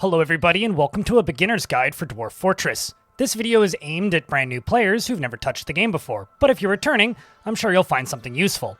Hello everybody and welcome to a beginner's guide for Dwarf Fortress. This video is aimed at brand new players who've never touched the game before, but if you're returning, I'm sure you'll find something useful.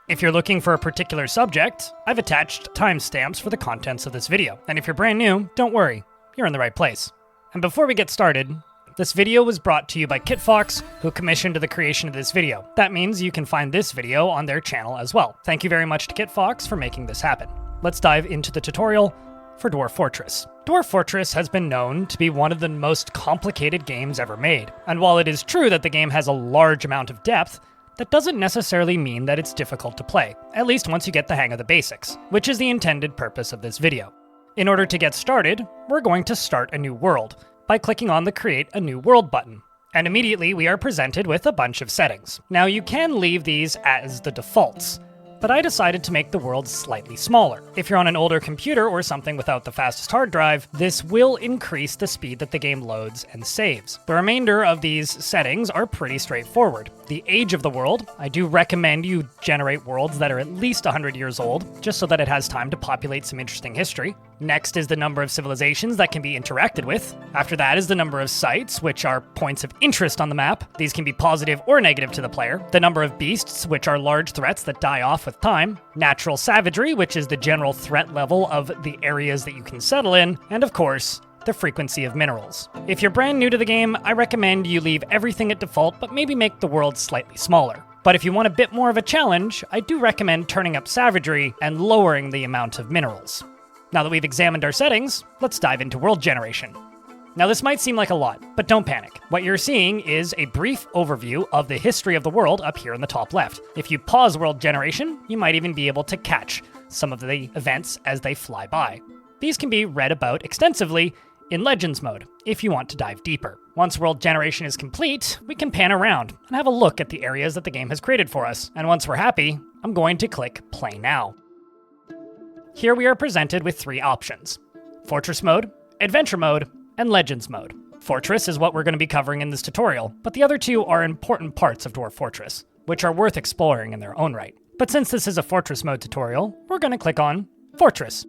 If you're looking for a particular subject, I've attached timestamps for the contents of this video, and if you're brand new, don't worry, you're in the right place. And before we get started, this video was brought to you by Kitfox, who commissioned the creation of this video. That means you can find this video on their channel as well. Thank you very much to Kitfox for making this happen. Let's dive into the tutorial for Dwarf Fortress. Dwarf Fortress has been known to be one of the most complicated games ever made, and while it is true that the game has a large amount of depth, that doesn't necessarily mean that it's difficult to play, at least once you get the hang of the basics, which is the intended purpose of this video. In order to get started, we're going to start a new world by clicking on the Create a New World button, and immediately we are presented with a bunch of settings. Now you can leave these as the defaults, but I decided to make the world slightly smaller. If you're on an older computer or something without the fastest hard drive, this will increase the speed that the game loads and saves. The remainder of these settings are pretty straightforward. The age of the world, I do recommend you generate worlds that are at least 100 years old, just so that it has time to populate some interesting history. Next is the number of civilizations that can be interacted with. After that is the number of sites, which are points of interest on the map. These can be positive or negative to the player. The number of beasts, which are large threats that die off with time. Natural savagery, which is the general threat level of the areas that you can settle in. And of course, the frequency of minerals. If you're brand new to the game, I recommend you leave everything at default, but maybe make the world slightly smaller. But if you want a bit more of a challenge, I do recommend turning up savagery and lowering the amount of minerals. Now that we've examined our settings, let's dive into world generation. Now this might seem like a lot, but don't panic. What you're seeing is a brief overview of the history of the world up here in the top left. If you pause world generation, you might even be able to catch some of the events as they fly by. These can be read about extensively in Legends mode, if you want to dive deeper. Once world generation is complete, we can pan around and have a look at the areas that the game has created for us. And once we're happy, I'm going to click Play Now. Here we are presented with three options: Fortress mode, Adventure mode, and Legends mode. Fortress is what we're going to be covering in this tutorial, but the other two are important parts of Dwarf Fortress, which are worth exploring in their own right. But since this is a Fortress mode tutorial, we're going to click on Fortress.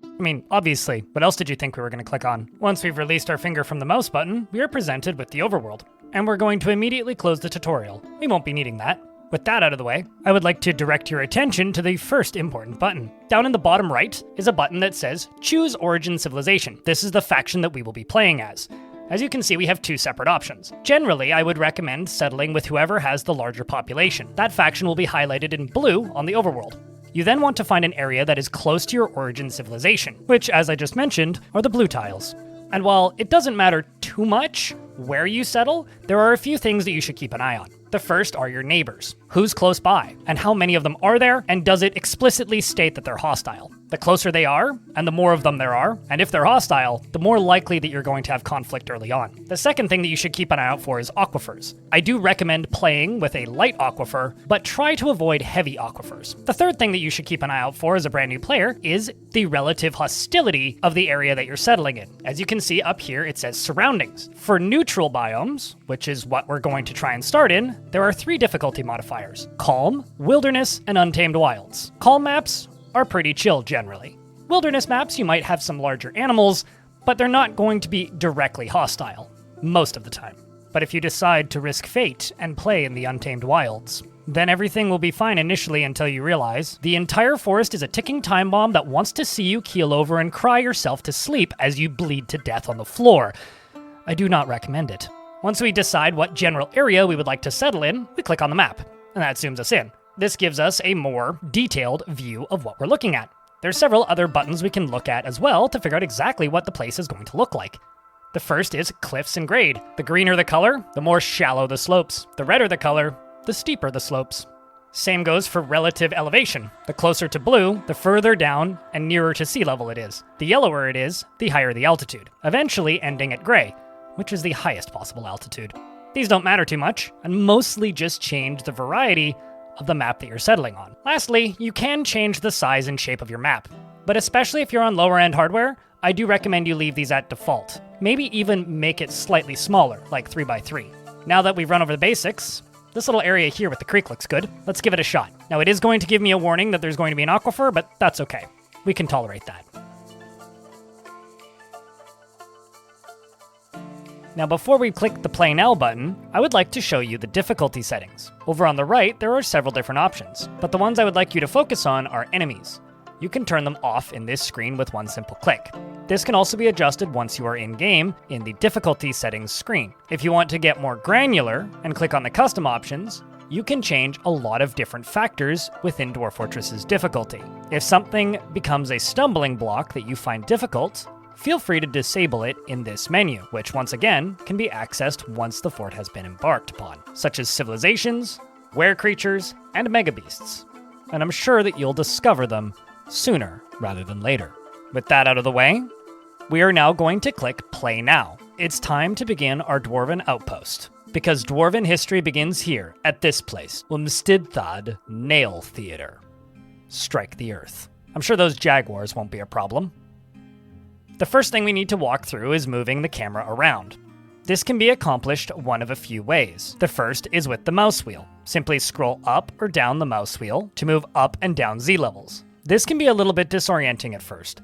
I mean, obviously, what else did you think we were going to click on? Once we've released our finger from the mouse button, we are presented with the overworld, and we're going to immediately close the tutorial. We won't be needing that. With that out of the way, I would like to direct your attention to the first important button. Down in the bottom right is a button that says Choose Origin Civilization. This is the faction that we will be playing as. As you can see, we have two separate options. Generally, I would recommend settling with whoever has the larger population. That faction will be highlighted in blue on the overworld. You then want to find an area that is close to your origin civilization, which, as I just mentioned, are the blue tiles. And while it doesn't matter too much where you settle, there are a few things that you should keep an eye on. The first are your neighbors. Who's close by, and how many of them are there, and does it explicitly state that they're hostile? The closer they are, and the more of them there are, and if they're hostile, the more likely that you're going to have conflict early on. The second thing that you should keep an eye out for is aquifers. I do recommend playing with a light aquifer, but try to avoid heavy aquifers. The third thing that you should keep an eye out for as a brand new player is the relative hostility of the area that you're settling in. As you can see up here, it says surroundings. For neutral biomes, which is what we're going to try and start in, there are three difficulty modifiers: Calm, Wilderness, and Untamed Wilds. Calm maps are pretty chill generally. Wilderness maps, you might have some larger animals, but they're not going to be directly hostile, most of the time. But if you decide to risk fate and play in the Untamed Wilds, then everything will be fine initially until you realize the entire forest is a ticking time bomb that wants to see you keel over and cry yourself to sleep as you bleed to death on the floor. I do not recommend it. Once we decide what general area we would like to settle in, we click on the map, and that zooms us in. This gives us a more detailed view of what we're looking at. There's several other buttons we can look at as well to figure out exactly what the place is going to look like. The first is cliffs and grade. The greener the color, the more shallow the slopes. The redder the color, the steeper the slopes. Same goes for relative elevation. The closer to blue, the further down and nearer to sea level it is. The yellower it is, the higher the altitude, eventually ending at gray, which is the highest possible altitude. These don't matter too much, and mostly just change the variety of the map that you're settling on. Lastly, you can change the size and shape of your map, but especially if you're on lower end hardware, I do recommend you leave these at default. Maybe even make it slightly smaller, like 3x3. Now that we've run over the basics, this little area here with the creek looks good. Let's give it a shot. Now it is going to give me a warning that there's going to be an aquifer, but that's okay. We can tolerate that. Now before we click the Play Now button, I would like to show you the difficulty settings. Over on the right, there are several different options, but the ones I would like you to focus on are enemies. You can turn them off in this screen with one simple click. This can also be adjusted once you are in-game in the difficulty settings screen. If you want to get more granular and click on the custom options, you can change a lot of different factors within Dwarf Fortress's difficulty. If something becomes a stumbling block that you find difficult, feel free to disable it in this menu, which once again can be accessed once the fort has been embarked upon, such as civilizations, were creatures, and mega beasts. And I'm sure that you'll discover them sooner rather than later. With that out of the way, we are now going to click Play Now. It's time to begin our Dwarven outpost, because Dwarven history begins here, at this place, Umstidthad Nail Theater. Strike the earth. I'm sure those jaguars won't be a problem. The first thing we need to walk through is moving the camera around. This can be accomplished one of a few ways. The first is with the mouse wheel. Simply scroll up or down the mouse wheel to move up and down Z levels. This can be a little bit disorienting at first,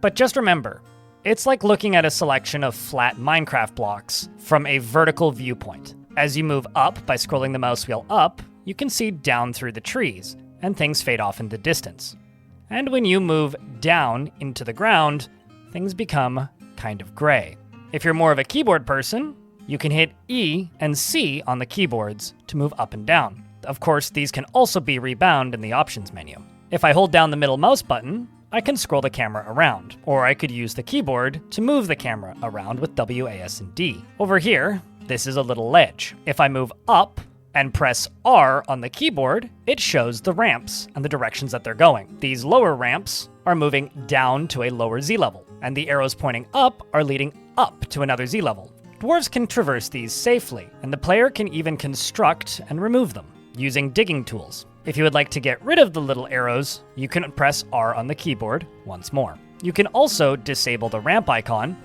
but just remember, it's like looking at a selection of flat Minecraft blocks from a vertical viewpoint. As you move up by scrolling the mouse wheel up, you can see down through the trees, and things fade off in the distance. And when you move down into the ground, things become kind of gray. If you're more of a keyboard person, you can hit E and C on the keyboards to move up and down. Of course, these can also be rebound in the options menu. If I hold down the middle mouse button, I can scroll the camera around, or I could use the keyboard to move the camera around with W, A, S, and D. Over here, this is a little ledge. If I move up and press R on the keyboard, it shows the ramps and the directions that they're going. These lower ramps are moving down to a lower Z level, and the arrows pointing up are leading up to another Z level. Dwarves can traverse these safely, and the player can even construct and remove them using digging tools. If you would like to get rid of the little arrows, you can press R on the keyboard once more. You can also disable the ramp icon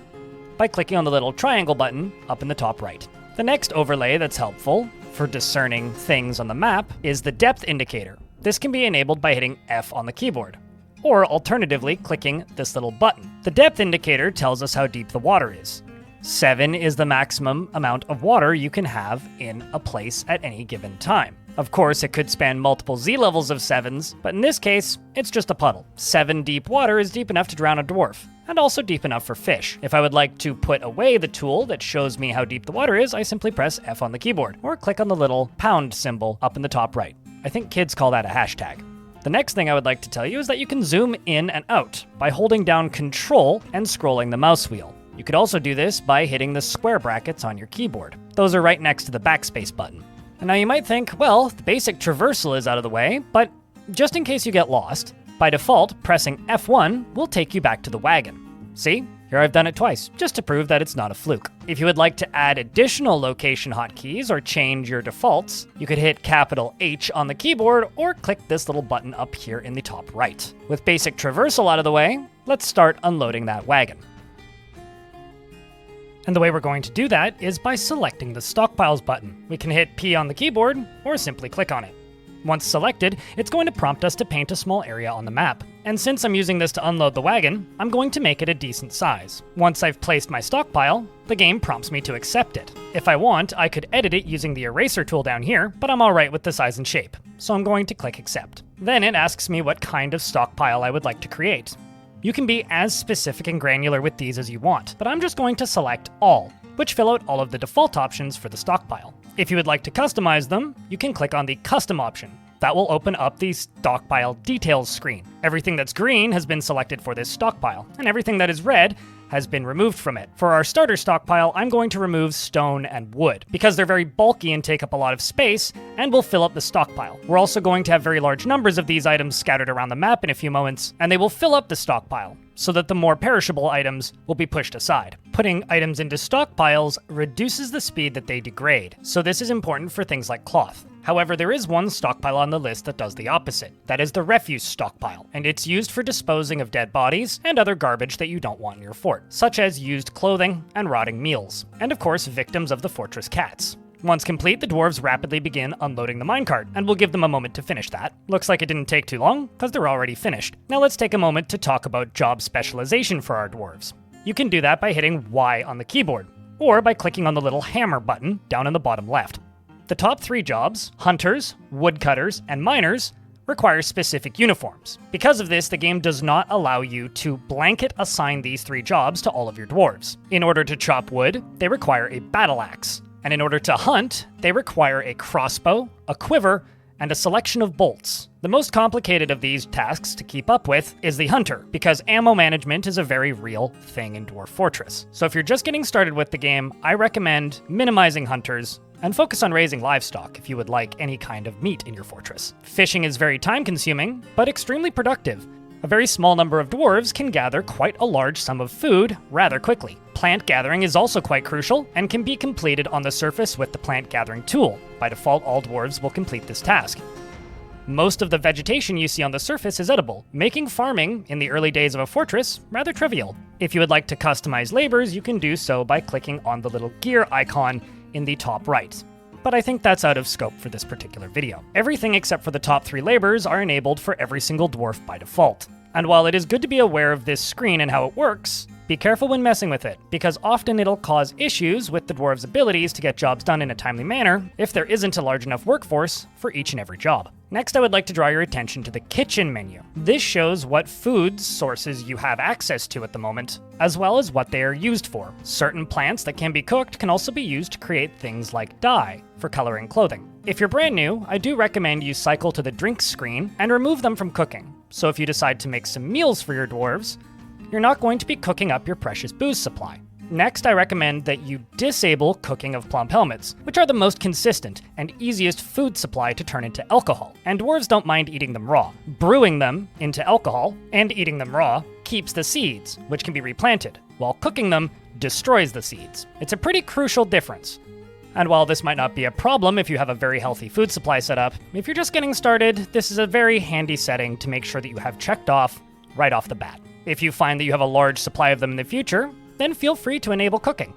by clicking on the little triangle button up in the top right. The next overlay that's helpful for discerning things on the map is the depth indicator. This can be enabled by hitting F on the keyboard, or alternatively clicking this little button. The depth indicator tells us how deep the water is. 7 is the maximum amount of water you can have in a place at any given time. Of course, it could span multiple Z levels of 7s, but in this case, it's just a puddle. 7 deep water is deep enough to drown a dwarf, and also deep enough for fish. If I would like to put away the tool that shows me how deep the water is, I simply press F on the keyboard, or click on the little pound symbol up in the top right. I think kids call that a hashtag. The next thing I would like to tell you is that you can zoom in and out by holding down Control and scrolling the mouse wheel. You could also do this by hitting the square brackets on your keyboard. Those are right next to the backspace button. And now you might think, well, the basic traversal is out of the way, but just in case you get lost, by default, pressing F1 will take you back to the wagon. See? Here I've done it twice, just to prove that it's not a fluke. If you would like to add additional location hotkeys or change your defaults, you could hit capital H on the keyboard or click this little button up here in the top right. With basic traversal out of the way, let's start unloading that wagon. And the way we're going to do that is by selecting the Stockpiles button. We can hit P on the keyboard, or simply click on it. Once selected, it's going to prompt us to paint a small area on the map. And since I'm using this to unload the wagon, I'm going to make it a decent size. Once I've placed my stockpile, the game prompts me to accept it. If I want, I could edit it using the eraser tool down here, but I'm alright with the size and shape, so I'm going to click accept. Then it asks me what kind of stockpile I would like to create. You can be as specific and granular with these as you want, but I'm just going to select all, which fill out all of the default options for the stockpile. If you would like to customize them, you can click on the custom option. That will open up the stockpile details screen. Everything that's green has been selected for this stockpile, and everything that is red has been removed from it. For our starter stockpile, I'm going to remove stone and wood, because they're very bulky and take up a lot of space, and will fill up the stockpile. We're also going to have very large numbers of these items scattered around the map in a few moments, and they will fill up the stockpile, so that the more perishable items will be pushed aside. Putting items into stockpiles reduces the speed that they degrade, so this is important for things like cloth. However, there is one stockpile on the list that does the opposite. That is the refuse stockpile, and it's used for disposing of dead bodies and other garbage that you don't want in your fort, such as used clothing and rotting meals, and of course victims of the fortress cats. Once complete, the dwarves rapidly begin unloading the minecart, and we'll give them a moment to finish that. Looks like it didn't take too long, because they're already finished. Now let's take a moment to talk about job specialization for our dwarves. You can do that by hitting Y on the keyboard. or by clicking on the little hammer button down in the bottom left. The top 3 jobs, hunters, woodcutters, and miners, require specific uniforms. Because of this, the game does not allow you to blanket assign these 3 jobs to all of your dwarves. In order to chop wood, they require a battle axe, and in order to hunt, they require a crossbow, a quiver, and a selection of bolts. The most complicated of these tasks to keep up with is the hunter, because ammo management is a very real thing in Dwarf Fortress. So if you're just getting started with the game, I recommend minimizing hunters and focus on raising livestock if you would like any kind of meat in your fortress. Fishing is very time-consuming, but extremely productive. A very small number of dwarves can gather quite a large sum of food rather quickly. Plant gathering is also quite crucial and can be completed on the surface with the plant gathering tool. By default, all dwarves will complete this task. Most of the vegetation you see on the surface is edible, making farming in the early days of a fortress rather trivial. If you would like to customize labors, you can do so by clicking on the little gear icon in the top right. But I think that's out of scope for this particular video. Everything except for the top 3 labors are enabled for every single dwarf by default. And while it is good to be aware of this screen and how it works, be careful when messing with it, because often it'll cause issues with the dwarves' abilities to get jobs done in a timely manner if there isn't a large enough workforce for each and every job. Next, I would like to draw your attention to the kitchen menu. This shows what food sources you have access to at the moment, as well as what they are used for. Certain plants that can be cooked can also be used to create things like dye for coloring clothing. If you're brand new, I do recommend you cycle to the drinks screen and remove them from cooking. So if you decide to make some meals for your dwarves, you're not going to be cooking up your precious booze supply. Next, I recommend that you disable cooking of plump helmets, which are the most consistent and easiest food supply to turn into alcohol, and dwarves don't mind eating them raw. Brewing them into alcohol and eating them raw keeps the seeds, which can be replanted, while cooking them destroys the seeds. It's a pretty crucial difference. And while this might not be a problem if you have a very healthy food supply set up, if you're just getting started, this is a very handy setting to make sure that you have checked off right off the bat. If you find that you have a large supply of them in the future, then feel free to enable cooking.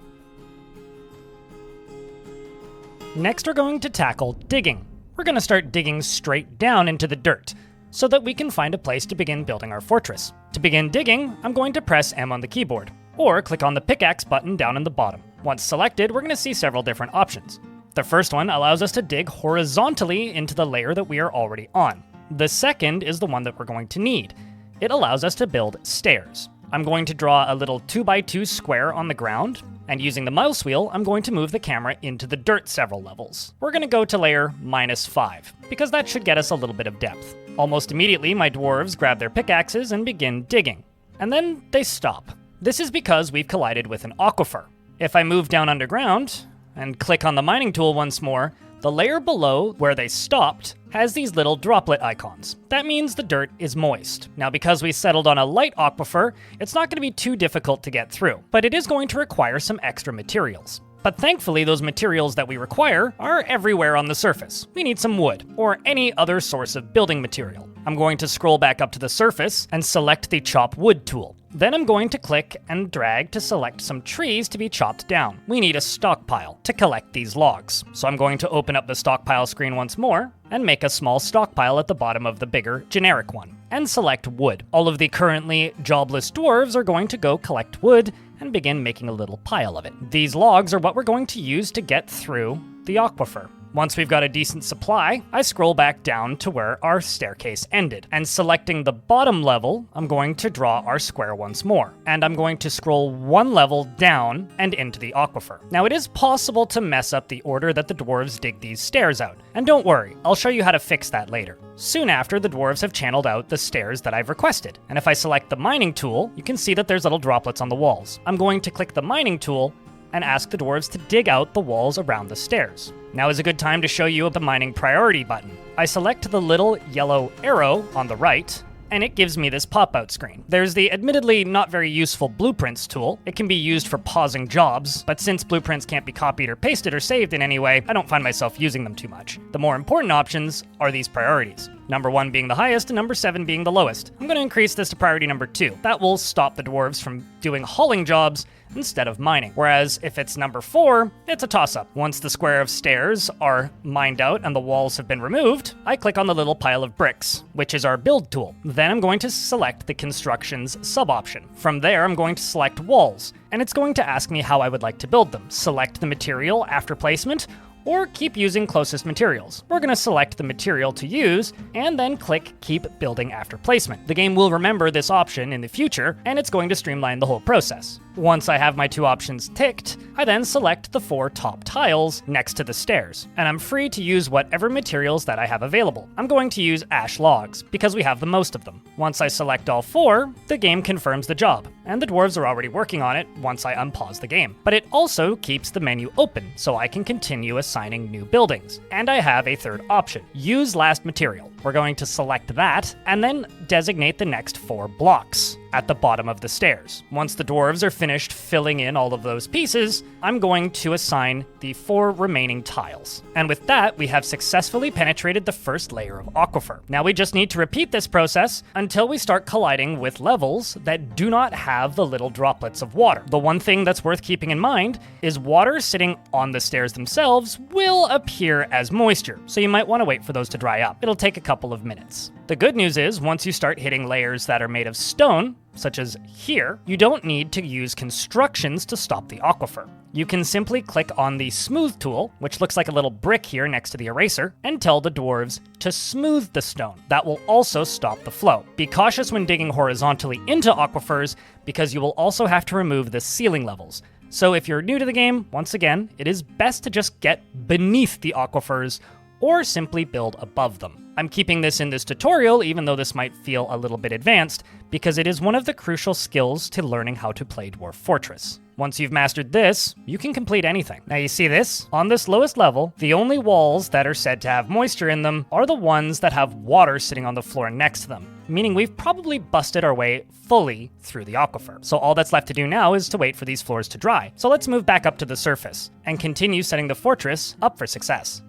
Next, we're going to tackle digging. We're going to start digging straight down into the dirt, so that we can find a place to begin building our fortress. To begin digging, I'm going to press M on the keyboard, or click on the pickaxe button down in the bottom. Once selected, we're going to see several different options. The first one allows us to dig horizontally into the layer that we are already on. The second is the one that we're going to need. It allows us to build stairs. I'm going to draw a little 2x2 square on the ground, and using the mouse wheel, I'm going to move the camera into the dirt several levels. We're going to go to layer -5, because that should get us a little bit of depth. Almost immediately, my dwarves grab their pickaxes and begin digging. And then they stop. This is because we've collided with an aquifer. If I move down underground and click on the mining tool once more, the layer below where they stopped has these little droplet icons. That means the dirt is moist. Now, because we settled on a light aquifer, it's not going to be too difficult to get through, but it is going to require some extra materials. But thankfully, those materials that we require are everywhere on the surface. We need some wood, or any other source of building material. I'm going to scroll back up to the surface and select the Chop Wood tool. Then I'm going to click and drag to select some trees to be chopped down. We need a stockpile to collect these logs. So I'm going to open up the stockpile screen once more and make a small stockpile at the bottom of the bigger generic one, and select wood. All of the currently jobless dwarves are going to go collect wood and begin making a little pile of it. These logs are what we're going to use to get through the aquifer. Once we've got a decent supply, I scroll back down to where our staircase ended, and selecting the bottom level, I'm going to draw our square once more, and I'm going to scroll one level down and into the aquifer. Now, it is possible to mess up the order that the dwarves dig these stairs out, and don't worry, I'll show you how to fix that later. Soon after, the dwarves have channeled out the stairs that I've requested, and if I select the mining tool, you can see that there's little droplets on the walls. I'm going to click the mining tool and ask the dwarves to dig out the walls around the stairs. Now is a good time to show you the mining priority button. I select the little yellow arrow on the right, and it gives me this pop-out screen. There's the admittedly not very useful blueprints tool. It can be used for pausing jobs, but since blueprints can't be copied or pasted or saved in any way, I don't find myself using them too much. The more important options are these priorities. number 1 being the highest and number 7 being the lowest. I'm going to increase this to priority number 2. That will stop the dwarves from doing hauling jobs instead of mining. Whereas if it's number 4, it's a toss-up. Once the square of stairs are mined out and the walls have been removed, I click on the little pile of bricks, which is our build tool. Then I'm going to select the constructions sub-option. From there, I'm going to select walls, and it's going to ask me how I would like to build them. Select the material after placement, or keep using closest materials. We're going to select the material to use, and then click Keep Building After Placement. The game will remember this option in the future, and it's going to streamline the whole process. Once I have my 2 options ticked, I then select the 4 top tiles next to the stairs, and I'm free to use whatever materials that I have available. I'm going to use ash logs, because we have the most of them. Once I select all 4, the game confirms the job, and the dwarves are already working on it once I unpause the game. But it also keeps the menu open, so I can continue assigning new buildings. And I have a 3rd option, use last material. We're going to select that, and then designate the next 4 blocks at the bottom of the stairs. Once the dwarves are finished filling in all of those pieces, I'm going to assign the 4 remaining tiles. And with that, we have successfully penetrated the first layer of aquifer. Now we just need to repeat this process until we start colliding with levels that do not have the little droplets of water. The one thing that's worth keeping in mind is water sitting on the stairs themselves will appear as moisture, so you might want to wait for those to dry up. It'll take a couple of minutes. The good news is, once you start hitting layers that are made of stone, such as here, you don't need to use constructions to stop the aquifer. You can simply click on the smooth tool, which looks like a little brick here next to the eraser, and tell the dwarves to smooth the stone. That will also stop the flow. Be cautious when digging horizontally into aquifers, because you will also have to remove the ceiling levels. So if you're new to the game, once again, it is best to just get beneath the aquifers or simply build above them. I'm keeping this in this tutorial, even though this might feel a little bit advanced, because it is one of the crucial skills to learning how to play Dwarf Fortress. Once you've mastered this, you can complete anything. Now you see this? On this lowest level, the only walls that are said to have moisture in them are the ones that have water sitting on the floor next to them, meaning we've probably busted our way fully through the aquifer. So all that's left to do now is to wait for these floors to dry. So let's move back up to the surface and continue setting the fortress up for success.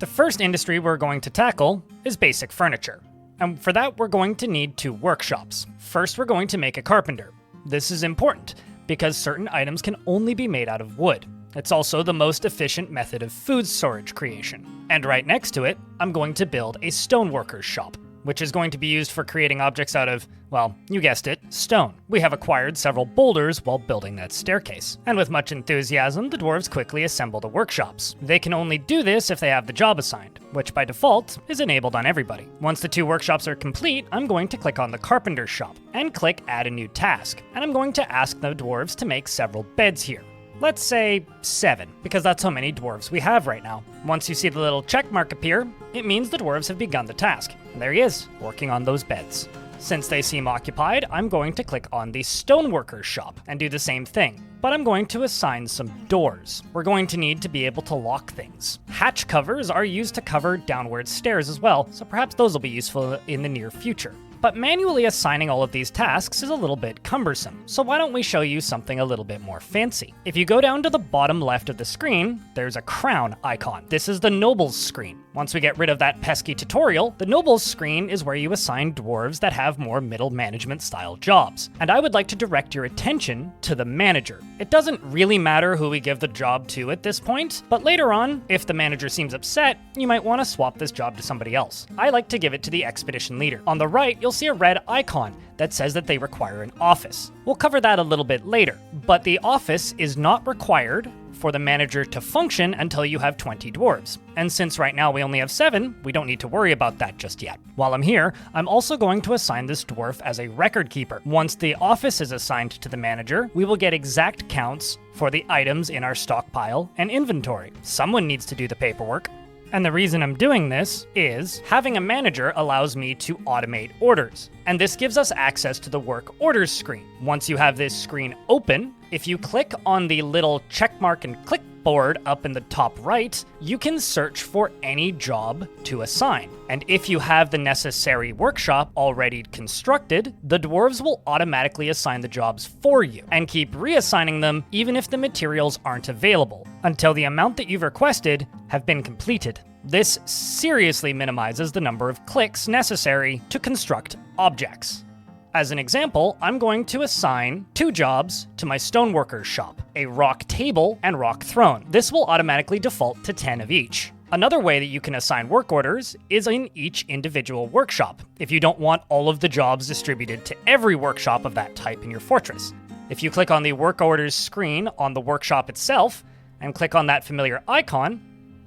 The first industry we're going to tackle is basic furniture. And for that, we're going to need 2 workshops. First, we're going to make a carpenter. This is important because certain items can only be made out of wood. It's also the most efficient method of food storage creation. And right next to it, I'm going to build a stoneworker's shop, which is going to be used for creating objects out of, well, you guessed it, stone. We have acquired several boulders while building that staircase. And with much enthusiasm, the dwarves quickly assemble the workshops. They can only do this if they have the job assigned, which by default is enabled on everybody. Once the 2 workshops are complete, I'm going to click on the carpenter's shop and click add a new task. And I'm going to ask the dwarves to make several beds here. Let's say 7, because that's how many dwarves we have right now. Once you see the little check mark appear, it means the dwarves have begun the task. And there he is, working on those beds. Since they seem occupied, I'm going to click on the stoneworker's shop and do the same thing. But I'm going to assign some doors. We're going to need to be able to lock things. Hatch covers are used to cover downward stairs as well, so perhaps those will be useful in the near future. But manually assigning all of these tasks is a little bit cumbersome, so why don't we show you something a little bit more fancy. If you go down to the bottom left of the screen, there's a crown icon. This is the nobles screen. Once we get rid of that pesky tutorial, the nobles screen is where you assign dwarves that have more middle management style jobs. And I would like to direct your attention to the manager. It doesn't really matter who we give the job to at this point, but later on, if the manager seems upset, you might want to swap this job to somebody else. I like to give it to the expedition leader. On the right, you'll see a red icon that says that they require an office. We'll cover that a little bit later, but the office is not required for the manager to function until you have 20 dwarves. And since right now we only have 7, we don't need to worry about that just yet. While I'm here, I'm also going to assign this dwarf as a record keeper. Once the office is assigned to the manager, we will get exact counts for the items in our stockpile and inventory. Someone needs to do the paperwork. And the reason I'm doing this is having a manager allows me to automate orders. And this gives us access to the work orders screen. Once you have this screen open, if you click on the little check mark and click board up in the top right, you can search for any job to assign. And if you have the necessary workshop already constructed, the dwarves will automatically assign the jobs for you and keep reassigning them even if the materials aren't available, until the amount that you've requested have been completed. This seriously minimizes the number of clicks necessary to construct objects. As an example, I'm going to assign 2 jobs to my stoneworker's shop, a rock table and rock throne. This will automatically default to 10 of each. Another way that you can assign work orders is in each individual workshop, if you don't want all of the jobs distributed to every workshop of that type in your fortress. If you click on the work orders screen on the workshop itself, and click on that familiar icon,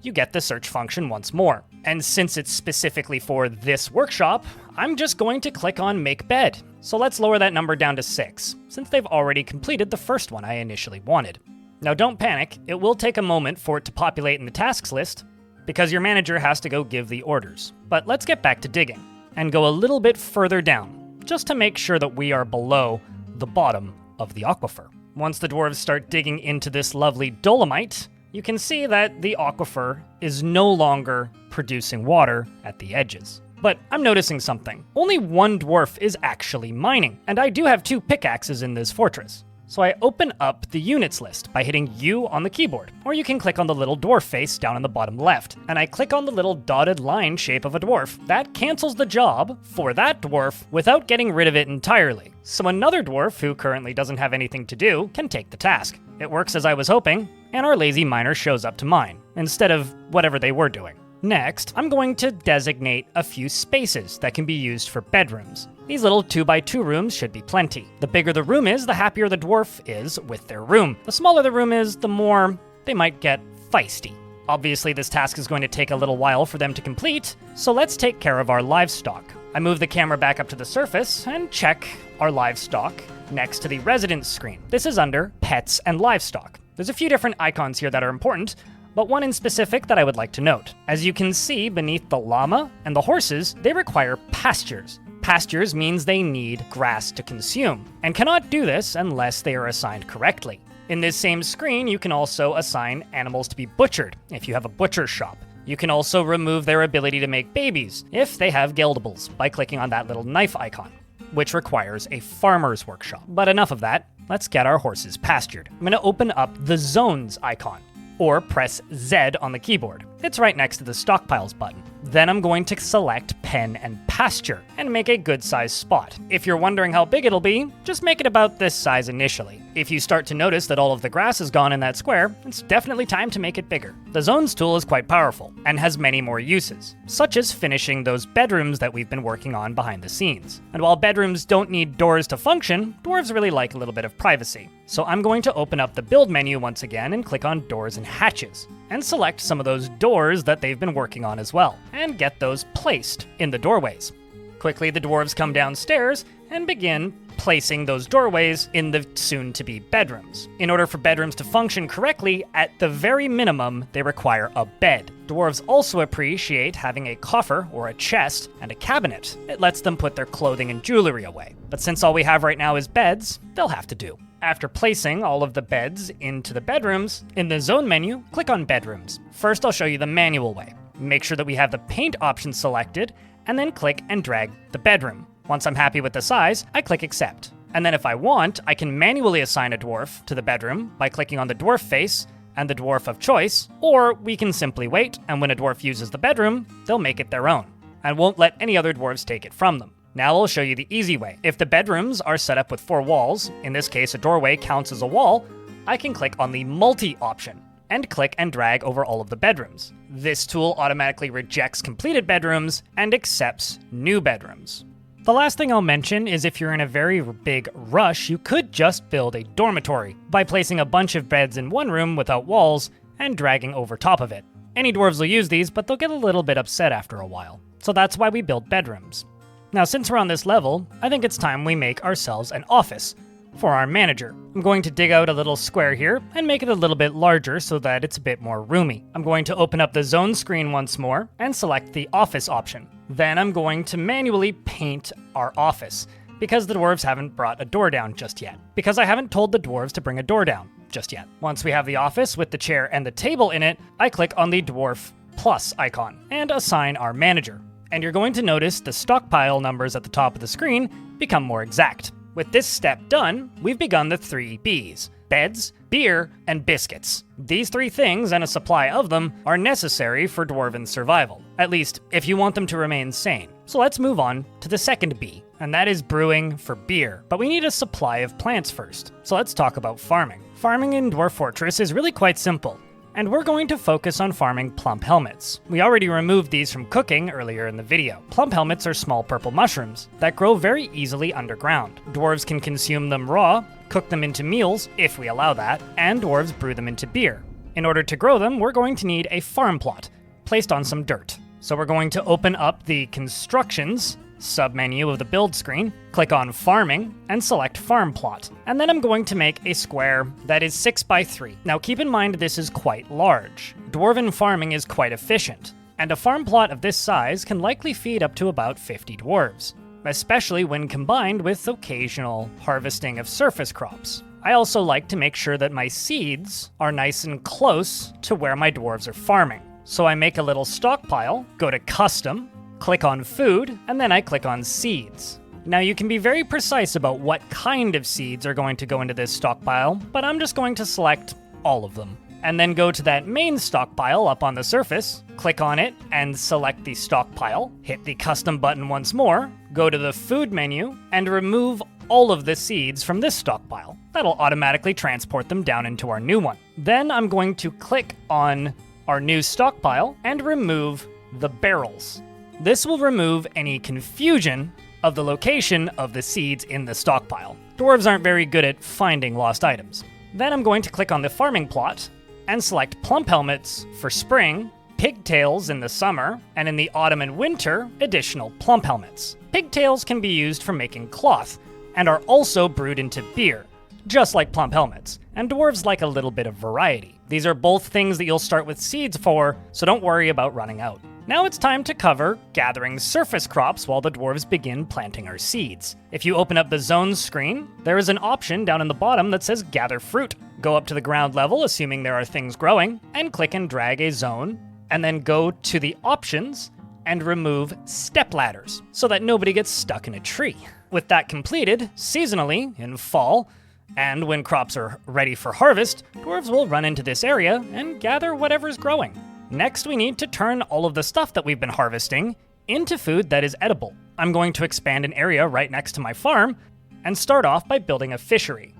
you get the search function once more. And since it's specifically for this workshop, I'm just going to click on Make Bed. So let's lower that number down to 6, since they've already completed the first one I initially wanted. Now don't panic, it will take a moment for it to populate in the tasks list, because your manager has to go give the orders. But let's get back to digging, and go a little bit further down, just to make sure that we are below the bottom of the aquifer. Once the dwarves start digging into this lovely dolomite, you can see that the aquifer is no longer producing water at the edges. But I'm noticing something. Only one dwarf is actually mining, and I do have 2 pickaxes in this fortress. So I open up the units list by hitting U on the keyboard, or you can click on the little dwarf face down in the bottom left, and I click on the little dotted line shape of a dwarf. That cancels the job for that dwarf without getting rid of it entirely. So another dwarf who currently doesn't have anything to do can take the task. It works as I was hoping, and our lazy miner shows up to mine, instead of whatever they were doing. Next, I'm going to designate a few spaces that can be used for bedrooms. These little 2x2 rooms should be plenty. The bigger the room is, the happier the dwarf is with their room. The smaller the room is, the more they might get feisty. Obviously, this task is going to take a little while for them to complete, so let's take care of our livestock. I move the camera back up to the surface and check our livestock next to the residence screen. This is under Pets and Livestock. There's a few different icons here that are important, but one in specific that I would like to note. As you can see beneath the llama and the horses, they require pastures. Pastures means they need grass to consume, and cannot do this unless they are assigned correctly. In this same screen, you can also assign animals to be butchered, if you have a butcher shop. You can also remove their ability to make babies, if they have geldables, by clicking on that little knife icon, which requires a farmer's workshop. But enough of that, let's get our horses pastured. I'm going to open up the zones icon, or press Z on the keyboard. It's right next to the Stockpiles button. Then I'm going to select Pen and Pasture, and make a good size spot. If you're wondering how big it'll be, just make it about this size initially. If you start to notice that all of the grass is gone in that square, it's definitely time to make it bigger. The Zones tool is quite powerful, and has many more uses, such as finishing those bedrooms that we've been working on behind the scenes. And while bedrooms don't need doors to function, dwarves really like a little bit of privacy. So I'm going to open up the build menu once again and click on Doors and Hatches, and select some of those doors that they've been working on as well, and get those placed in the doorways. Quickly, the dwarves come downstairs and begin placing those doorways in the soon-to-be bedrooms. In order for bedrooms to function correctly, at the very minimum, they require a bed. Dwarves also appreciate having a coffer or a chest and a cabinet. It lets them put their clothing and jewelry away. But since all we have right now is beds, they'll have to do. After placing all of the beds into the bedrooms, in the zone menu, click on Bedrooms. First, I'll show you the manual way. Make sure that we have the paint option selected, and then click and drag the bedroom. Once I'm happy with the size, I click Accept. And then if I want, I can manually assign a dwarf to the bedroom by clicking on the dwarf face and the dwarf of choice, or we can simply wait, and when a dwarf uses the bedroom, they'll make it their own, and won't let any other dwarves take it from them. Now I'll show you the easy way. If the bedrooms are set up with 4 walls, in this case a doorway counts as a wall, I can click on the multi option and click and drag over all of the bedrooms. This tool automatically rejects completed bedrooms and accepts new bedrooms. The last thing I'll mention is if you're in a very big rush, you could just build a dormitory by placing a bunch of beds in one room without walls and dragging over top of it. Any dwarves will use these, but they'll get a little bit upset after a while. So that's why we build bedrooms. Now, since we're on this level, I think it's time we make ourselves an office for our manager. I'm going to dig out a little square here and make it a little bit larger so that it's a bit more roomy. I'm going to open up the zone screen once more and select the office option. Then I'm going to manually paint our office. because the dwarves haven't brought a door down just yet. Because I haven't told the dwarves to bring a door down just yet. Once we have the office with the chair and the table in it, I click on the Dwarf plus icon and assign our manager. And you're going to notice the stockpile numbers at the top of the screen become more exact. With this step done, we've begun the 3 Bs: beds, beer, and biscuits. These 3 things, and a supply of them, are necessary for dwarven survival, at least if you want them to remain sane. So let's move on to the second B, and that is brewing for beer. But we need a supply of plants first, so let's talk about farming. Farming in Dwarf Fortress is really quite simple, and we're going to focus on farming plump helmets. We already removed these from cooking earlier in the video. Plump helmets are small purple mushrooms that grow very easily underground. Dwarves can consume them raw, cook them into meals, if we allow that, and dwarves brew them into beer. In order to grow them, we're going to need a farm plot placed on some dirt. So we're going to open up the Constructions submenu of the build screen, click on Farming, and select Farm Plot. And then I'm going to make a square that is 6 by 3. Now keep in mind this is quite large. Dwarven farming is quite efficient, and a farm plot of this size can likely feed up to about 50 dwarves, especially when combined with occasional harvesting of surface crops. I also like to make sure that my seeds are nice and close to where my dwarves are farming. So I make a little stockpile, go to Custom, click on Food, and then I click on Seeds. Now you can be very precise about what kind of seeds are going to go into this stockpile, but I'm just going to select all of them. And then go to that main stockpile up on the surface, click on it, and select the stockpile, hit the Custom button once more, go to the Food menu, and remove all of the seeds from this stockpile. That'll automatically transport them down into our new one. Then I'm going to click on our new stockpile and remove the barrels. This will remove any confusion of the location of the seeds in the stockpile. Dwarves aren't very good at finding lost items. Then I'm going to click on the farming plot and select plump helmets for spring, pigtails in the summer, and in the autumn and winter, additional plump helmets. Pigtails can be used for making cloth and are also brewed into beer, just like plump helmets, and dwarves like a little bit of variety. These are both things that you'll start with seeds for, so don't worry about running out. Now it's time to cover gathering surface crops while the dwarves begin planting our seeds. If you open up the zones screen, there is an option down in the bottom that says gather fruit. Go up to the ground level, assuming there are things growing, and click and drag a zone, and then go to the options and remove step ladders so that nobody gets stuck in a tree. With that completed, seasonally, in fall, and when crops are ready for harvest, dwarves will run into this area and gather whatever's growing. Next, we need to turn all of the stuff that we've been harvesting into food that is edible. I'm going to expand an area right next to my farm and start off by building a fishery,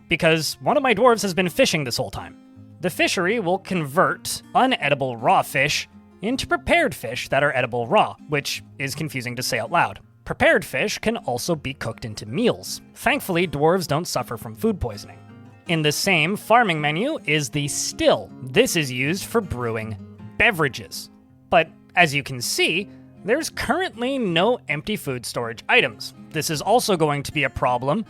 because one of my dwarves has been fishing this whole time. The fishery will convert unedible raw fish into prepared fish that are edible raw, which is confusing to say out loud. Prepared fish can also be cooked into meals. Thankfully, dwarves don't suffer from food poisoning. In the same farming menu is the still. This is used for brewing beverages. But as you can see, there's currently no empty food storage items. This is also going to be a problem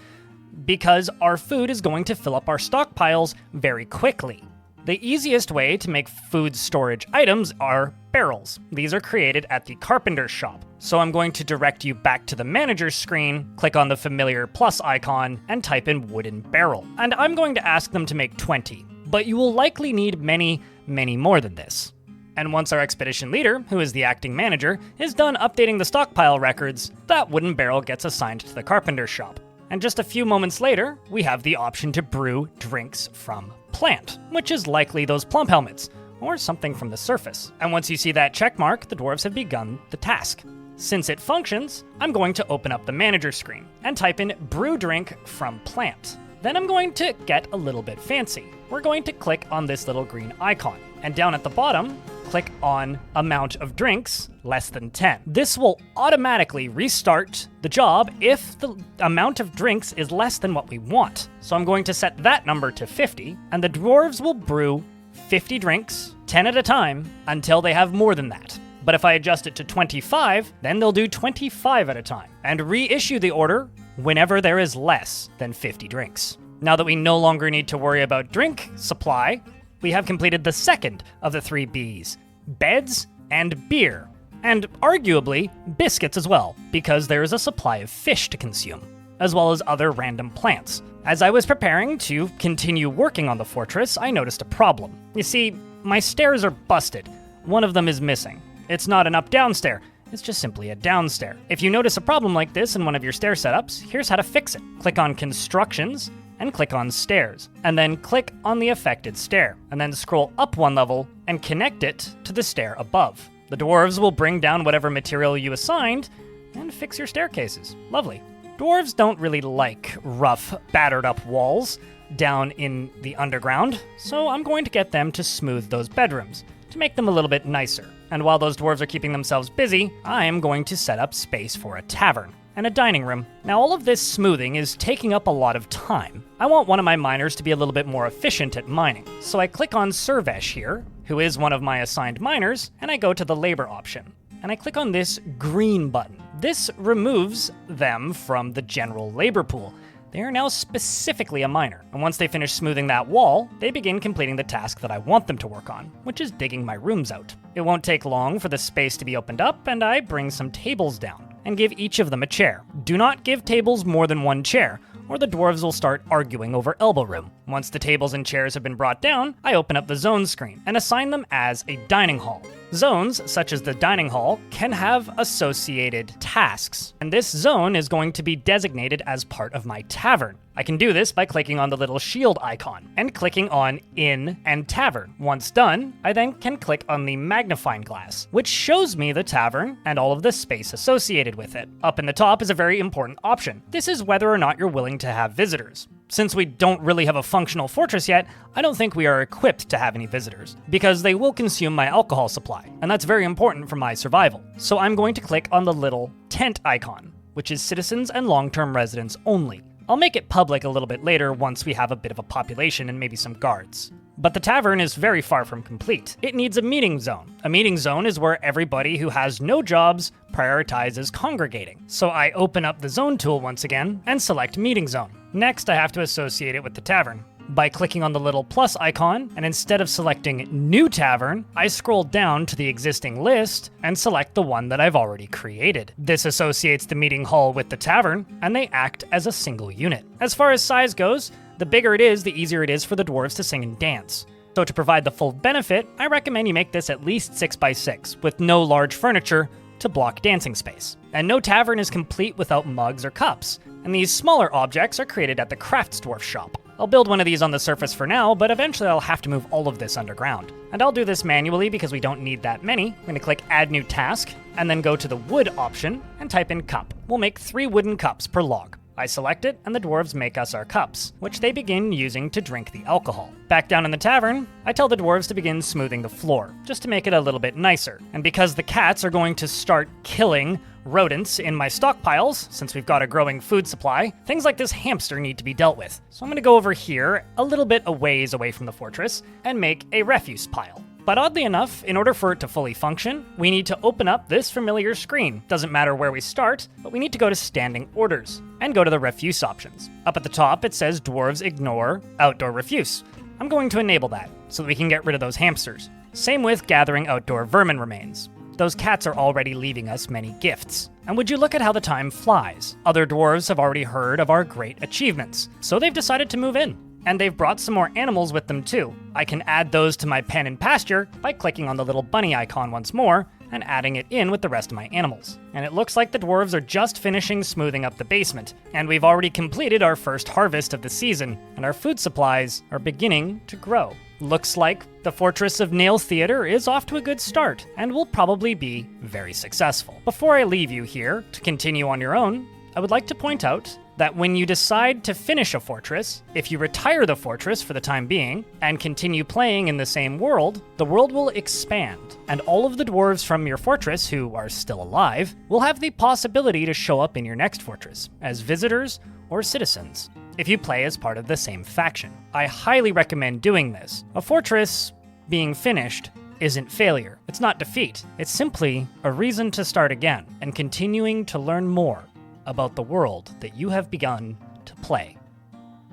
because our food is going to fill up our stockpiles very quickly. The easiest way to make food storage items are barrels. These are created at the carpenter's shop. So I'm going to direct you back to the manager's screen, click on the familiar plus icon, and type in wooden barrel. And I'm going to ask them to make 20, but you will likely need many, many more than this. And once our expedition leader, who is the acting manager, is done updating the stockpile records, that wooden barrel gets assigned to the carpenter's shop. And just a few moments later, we have the option to brew drinks from plant, which is likely those plump helmets, or something from the surface. And once you see that check mark, the dwarves have begun the task. Since it functions, I'm going to open up the manager screen and type in brew drink from plant. Then I'm going to get a little bit fancy. We're going to click on this little green icon, and down at the bottom, click on amount of drinks less than 10. This will automatically restart the job if the amount of drinks is less than what we want. So I'm going to set that number to 50, and the dwarves will brew 50 drinks, 10 at a time, until they have more than that. But if I adjust it to 25, then they'll do 25 at a time, and reissue the order whenever there is less than 50 drinks. Now that we no longer need to worry about drink supply, we have completed the second of the 3 Bs, beds and beer, and arguably biscuits as well, because there is a supply of fish to consume. as well as other random plants. As I was preparing to continue working on the fortress, I noticed a problem. You see, my stairs are busted. One of them is missing. It's not an up-down stair, it's just simply a down stair. If you notice a problem like this in one of your stair setups, here's how to fix it. Click on Constructions, and click on Stairs, and then click on the affected stair, and then scroll up one level and connect it to the stair above. The dwarves will bring down whatever material you assigned and fix your staircases. Lovely. Dwarves don't really like rough, battered up walls down in the underground, so I'm going to get them to smooth those bedrooms to make them a little bit nicer. And while those dwarves are keeping themselves busy, I am going to set up space for a tavern and a dining room. Now all of this smoothing is taking up a lot of time. I want one of my miners to be a little bit more efficient at mining. So I click on Servesh here, who is one of my assigned miners, and I go to the labor option. And I click on this green button. This removes them from the general labor pool. They are now specifically a miner, and once they finish smoothing that wall, they begin completing the task that I want them to work on, which is digging my rooms out. It won't take long for the space to be opened up, and I bring some tables down, and give each of them a chair. Do not give tables more than one chair, or the dwarves will start arguing over elbow room. Once the tables and chairs have been brought down, I open up the zone screen, and assign them as a dining hall. Zones, such as the dining hall, can have associated tasks, and this zone is going to be designated as part of my tavern. I can do this by clicking on the little shield icon, and clicking on Inn and Tavern. Once done, I then can click on the magnifying glass, which shows me the tavern and all of the space associated with it. Up in the top is a very important option. This is whether or not you're willing to have visitors. Since we don't really have a functional fortress yet, I don't think we are equipped to have any visitors, because they will consume my alcohol supply, and that's very important for my survival. So I'm going to click on the little tent icon, which is citizens and long-term residents only. I'll make it public a little bit later once we have a bit of a population and maybe some guards. But the tavern is very far from complete. It needs a meeting zone. A meeting zone is where everybody who has no jobs prioritizes congregating. So I open up the zone tool once again and select meeting zone. Next, I have to associate it with the tavern by clicking on the little plus icon, and instead of selecting New Tavern, I scroll down to the existing list and select the one that I've already created. This associates the meeting hall with the tavern, and they act as a single unit. As far as size goes, the bigger it is, the easier it is for the dwarves to sing and dance. So to provide the full benefit, I recommend you make this at least 6x6, with no large furniture to block dancing space. And no tavern is complete without mugs or cups, and these smaller objects are created at the crafts dwarf shop. I'll build one of these on the surface for now, but eventually I'll have to move all of this underground. And I'll do this manually because we don't need that many. I'm going to click Add New Task, and then go to the Wood option, and type in Cup. We'll make 3 wooden cups per log. I select it, and the dwarves make us our cups, which they begin using to drink the alcohol. Back down in the tavern, I tell the dwarves to begin smoothing the floor, just to make it a little bit nicer. And because the cats are going to start killing rodents in my stockpiles, since we've got a growing food supply, things like this hamster need to be dealt with. So I'm going to go over here, a little bit a ways away from the fortress, and make a refuse pile. But oddly enough, in order for it to fully function, we need to open up this familiar screen. Doesn't matter where we start, but we need to go to Standing Orders, and go to the refuse options. Up at the top, it says Dwarves ignore outdoor refuse. I'm going to enable that, so that we can get rid of those hamsters. Same with gathering outdoor vermin remains. Those cats are already leaving us many gifts. And would you look at how the time flies? Other dwarves have already heard of our great achievements, so they've decided to move in. And they've brought some more animals with them too. I can add those to my pen and pasture by clicking on the little bunny icon once more and adding it in with the rest of my animals. And it looks like the dwarves are just finishing smoothing up the basement, and we've already completed our first harvest of the season, and our food supplies are beginning to grow. Looks like the Fortress of Nail Theater is off to a good start, and will probably be very successful. Before I leave you here to continue on your own, I would like to point out that when you decide to finish a fortress, if you retire the fortress for the time being, and continue playing in the same world, the world will expand, and all of the dwarves from your fortress who are still alive will have the possibility to show up in your next fortress as visitors or citizens, if you play as part of the same faction. I highly recommend doing this. A fortress being finished isn't failure. It's not defeat. It's simply a reason to start again, and continuing to learn more about the world that you have begun to play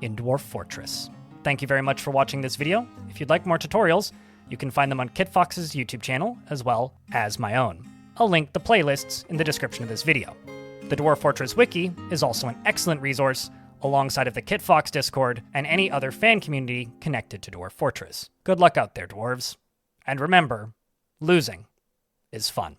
in Dwarf Fortress. Thank you very much for watching this video. If you'd like more tutorials, you can find them on KitFox's YouTube channel, as well as my own. I'll link the playlists in the description of this video. The Dwarf Fortress Wiki is also an excellent resource alongside of the KitFox Discord and any other fan community connected to Dwarf Fortress. Good luck out there, dwarves. And remember, losing is fun.